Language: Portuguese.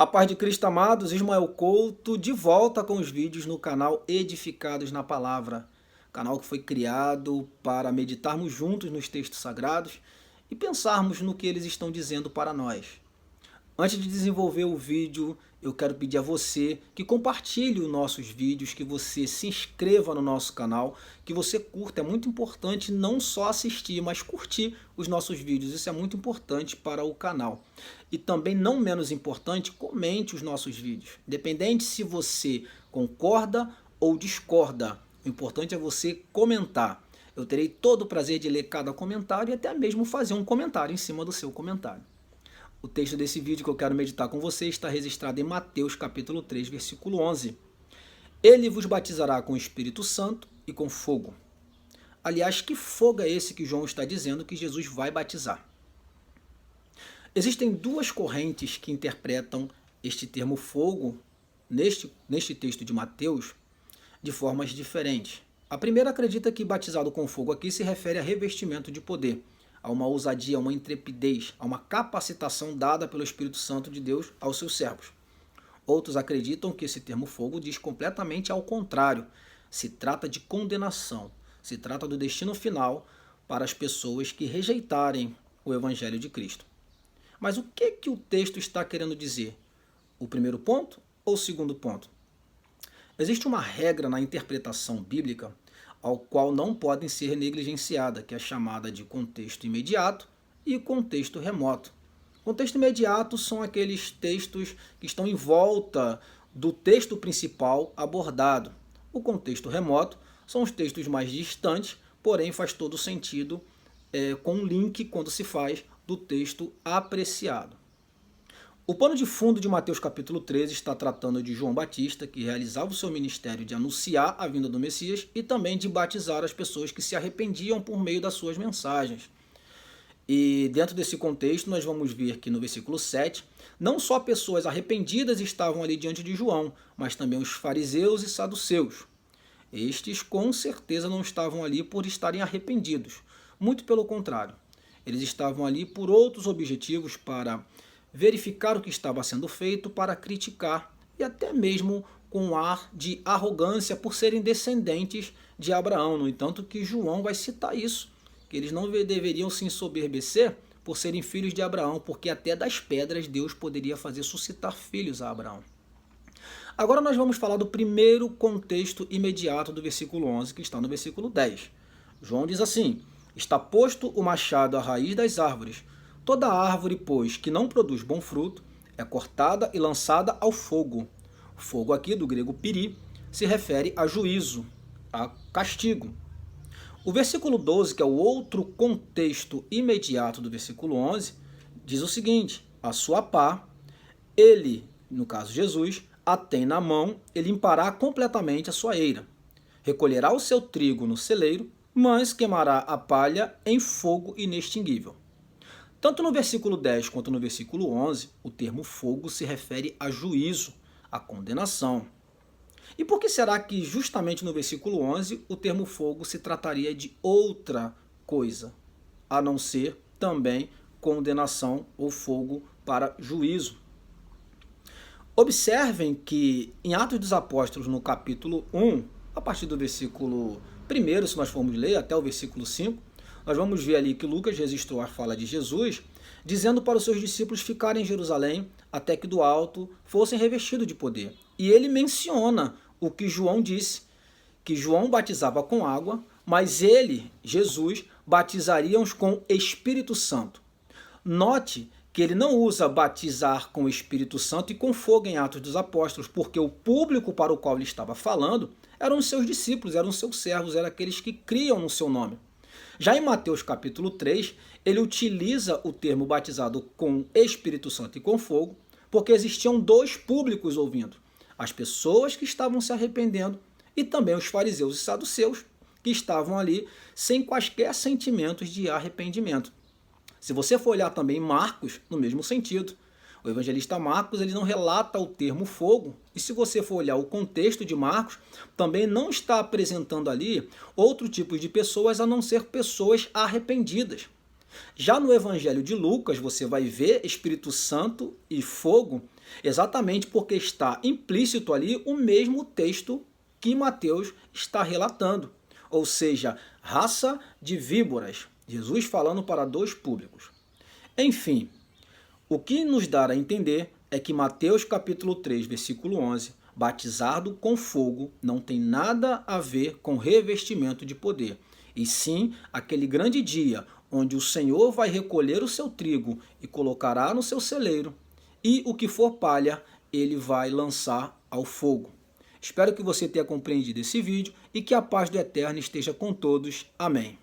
A paz de Cristo, amados, Ismael Couto, de volta com os vídeos no canal Edificados na Palavra, canal que foi criado para meditarmos juntos nos textos sagrados e pensarmos no que eles estão dizendo para nós. Antes de desenvolver o vídeo, eu quero pedir a você que compartilhe os nossos vídeos, que você se inscreva no nosso canal, que você curta. É muito importante não só assistir, mas curtir os nossos vídeos. Isso é muito importante para o canal. E também, não menos importante, comente os nossos vídeos. Independente se você concorda ou discorda, o importante é você comentar. Eu terei todo o prazer de ler cada comentário e até mesmo fazer um comentário em cima do seu comentário. O texto desse vídeo que eu quero meditar com você está registrado em Mateus capítulo 3, versículo 11. Ele vos batizará com o Espírito Santo e com fogo. Aliás, que fogo é esse que João está dizendo que Jesus vai batizar? Existem duas correntes que interpretam este termo fogo neste texto de Mateus de formas diferentes. A primeira acredita que batizado com fogo aqui se refere a revestimento de poder, a uma ousadia, a uma intrepidez, a uma capacitação dada pelo Espírito Santo de Deus aos seus servos. Outros acreditam que esse termo fogo diz completamente ao contrário. Se trata de condenação, se trata do destino final para as pessoas que rejeitarem o Evangelho de Cristo. Mas o que o texto está querendo dizer? O primeiro ponto ou o segundo ponto? Existe uma regra na interpretação bíblica ao qual não podem ser negligenciada, que é chamada de contexto imediato e contexto remoto. Contexto imediato são aqueles textos que estão em volta do texto principal abordado. O contexto remoto são os textos mais distantes, porém faz todo sentido com um link quando se faz do texto apreciado. O pano de fundo de Mateus capítulo 13 está tratando de João Batista, que realizava o seu ministério de anunciar a vinda do Messias e também de batizar as pessoas que se arrependiam por meio das suas mensagens. E dentro desse contexto nós vamos ver que no versículo 7, não só pessoas arrependidas estavam ali diante de João, mas também os fariseus e saduceus. Estes com certeza não estavam ali por estarem arrependidos, muito pelo contrário. Eles estavam ali por outros objetivos, para verificar o que estava sendo feito, para criticar e até mesmo com um ar de arrogância por serem descendentes de Abraão. No entanto, que João vai citar isso, que eles não deveriam se ensoberbecer por serem filhos de Abraão, porque até das pedras Deus poderia fazer suscitar filhos a Abraão. Agora nós vamos falar do primeiro contexto imediato do versículo 11, que está no versículo 10. João diz assim: está posto o machado à raiz das árvores. Toda árvore, pois, que não produz bom fruto, é cortada e lançada ao fogo. O fogo aqui, do grego piri, se refere a juízo, a castigo. O versículo 12, que é o outro contexto imediato do versículo 11, diz o seguinte: a sua pá, ele, no caso Jesus, a tem na mão e limpará completamente a sua eira. Recolherá o seu trigo no celeiro, mas queimará a palha em fogo inextinguível. Tanto no versículo 10 quanto no versículo 11, o termo fogo se refere a juízo, a condenação. E por que será que justamente no versículo 11 o termo fogo se trataria de outra coisa, a não ser também condenação ou fogo para juízo? Observem que em Atos dos Apóstolos, no capítulo 1, a partir do versículo 1, se nós formos ler, até o versículo 5, nós vamos ver ali que Lucas registrou a fala de Jesus, dizendo para os seus discípulos ficarem em Jerusalém até que do alto fossem revestidos de poder. E ele menciona o que João disse, que João batizava com água, mas ele, Jesus, batizaria-os com Espírito Santo. Note que ele não usa batizar com o Espírito Santo e com fogo em Atos dos Apóstolos, porque o público para o qual ele estava falando eram os seus discípulos, eram os seus servos, eram aqueles que criam no seu nome. Já em Mateus capítulo 3, ele utiliza o termo batizado com Espírito Santo e com fogo, porque existiam dois públicos ouvindo: as pessoas que estavam se arrependendo e também os fariseus e saduceus, que estavam ali sem quaisquer sentimentos de arrependimento. Se você for olhar também Marcos, no mesmo sentido, o evangelista Marcos ele não relata o termo fogo, e se você for olhar o contexto de Marcos, também não está apresentando ali outro tipo de pessoas a não ser pessoas arrependidas. Já no Evangelho de Lucas, você vai ver Espírito Santo e fogo, exatamente porque está implícito ali o mesmo texto que Mateus está relatando. Ou seja, raça de víboras. Jesus falando para dois públicos. Enfim, o que nos dá a entender é que Mateus capítulo 3, versículo 11, batizado com fogo, não tem nada a ver com revestimento de poder, e sim aquele grande dia onde o Senhor vai recolher o seu trigo e colocará no seu celeiro, e o que for palha, ele vai lançar ao fogo. Espero que você tenha compreendido esse vídeo e que a paz do Eterno esteja com todos. Amém.